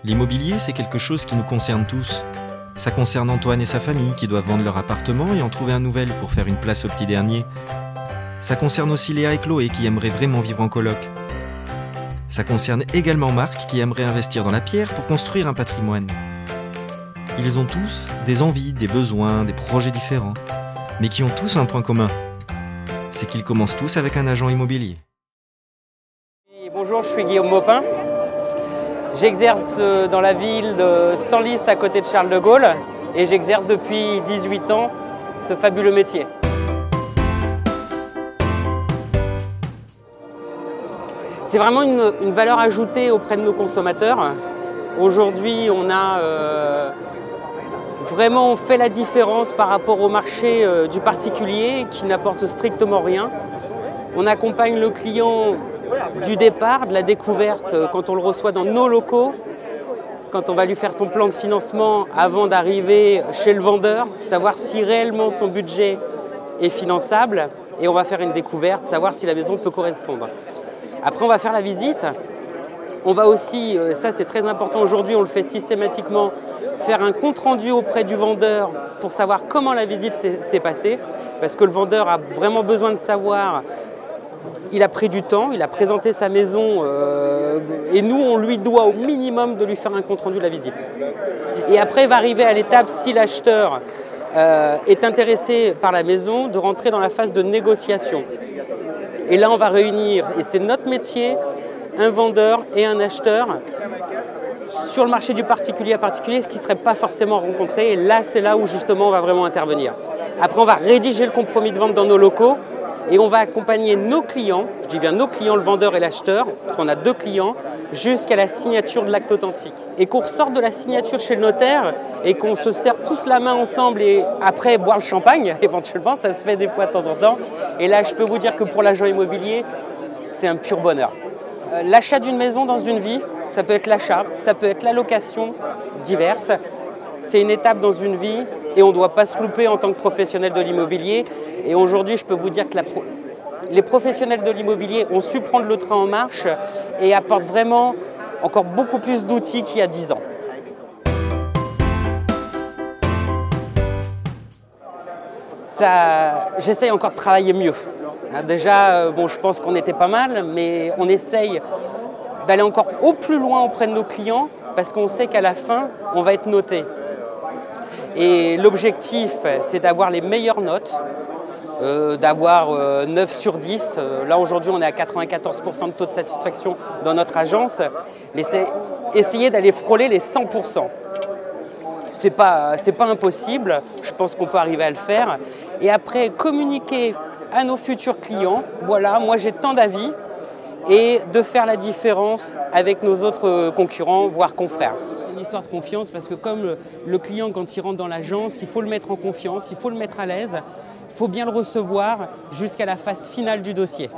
L'immobilier, c'est quelque chose qui nous concerne tous. Ça concerne Antoine et sa famille qui doivent vendre leur appartement et en trouver un nouvel pour faire une place au petit dernier. Ça concerne aussi Léa et Chloé qui aimeraient vraiment vivre en coloc. Ça concerne également Marc qui aimerait investir dans la pierre pour construire un patrimoine. Ils ont tous des envies, des besoins, des projets différents, mais qui ont tous un point commun. C'est qu'ils commencent tous avec un agent immobilier. Bonjour, je suis Guillaume Maupin. J'exerce dans la ville de Senlis à côté de Charles de Gaulle et j'exerce depuis 18 ans ce fabuleux métier. C'est vraiment une valeur ajoutée auprès de nos consommateurs. Aujourd'hui, on a vraiment fait la différence par rapport au marché du particulier qui n'apporte strictement rien. On accompagne le client du départ, de la découverte, quand on le reçoit dans nos locaux, quand on va lui faire son plan de financement avant d'arriver chez le vendeur, savoir si réellement son budget est finançable et on va faire une découverte, savoir si la maison peut correspondre. Après, on va faire la visite. On va aussi, ça c'est très important aujourd'hui, on le fait systématiquement, faire un compte-rendu auprès du vendeur pour savoir comment la visite s'est passée, parce que le vendeur a vraiment besoin de savoir. Il a pris du temps, il a présenté sa maison et nous, on lui doit au minimum de lui faire un compte-rendu de la visite. Et après, il va arriver à l'étape, si l'acheteur est intéressé par la maison, de rentrer dans la phase de négociation. Et là, on va réunir, et c'est notre métier, un vendeur et un acheteur sur le marché du particulier à particulier, ce qui ne serait pas forcément rencontré. Et là, c'est là où justement on va vraiment intervenir. Après, on va rédiger le compromis de vente dans nos locaux. Et on va accompagner nos clients, je dis bien nos clients, le vendeur et l'acheteur, parce qu'on a deux clients, jusqu'à la signature de l'acte authentique. Et qu'on ressorte de la signature chez le notaire et qu'on se serre tous la main ensemble et après boire le champagne, éventuellement, ça se fait des fois de temps en temps. Et là, je peux vous dire que pour l'agent immobilier, c'est un pur bonheur. L'achat d'une maison dans une vie, ça peut être l'achat, ça peut être la location, diverses. C'est une étape dans une vie et on ne doit pas se louper en tant que professionnel de l'immobilier. Et aujourd'hui, je peux vous dire que les professionnels de l'immobilier ont su prendre le train en marche et apportent vraiment encore beaucoup plus d'outils qu'il y a 10 ans. J'essaye encore de travailler mieux. Déjà, bon, je pense qu'on était pas mal, mais on essaye d'aller encore au plus loin auprès de nos clients parce qu'on sait qu'à la fin, on va être noté. Et l'objectif, c'est d'avoir les meilleures notes, d'avoir 9 sur 10. Là, aujourd'hui, on est à 94% de taux de satisfaction dans notre agence, mais c'est essayer d'aller frôler les 100%. C'est pas impossible, je pense qu'on peut arriver à le faire. Et après, communiquer à nos futurs clients, voilà, moi j'ai tant d'avis, et de faire la différence avec nos autres concurrents, voire confrères. C'est une histoire de confiance parce que comme le client, quand il rentre dans l'agence, il faut le mettre en confiance, il faut le mettre à l'aise, il faut bien le recevoir jusqu'à la phase finale du dossier.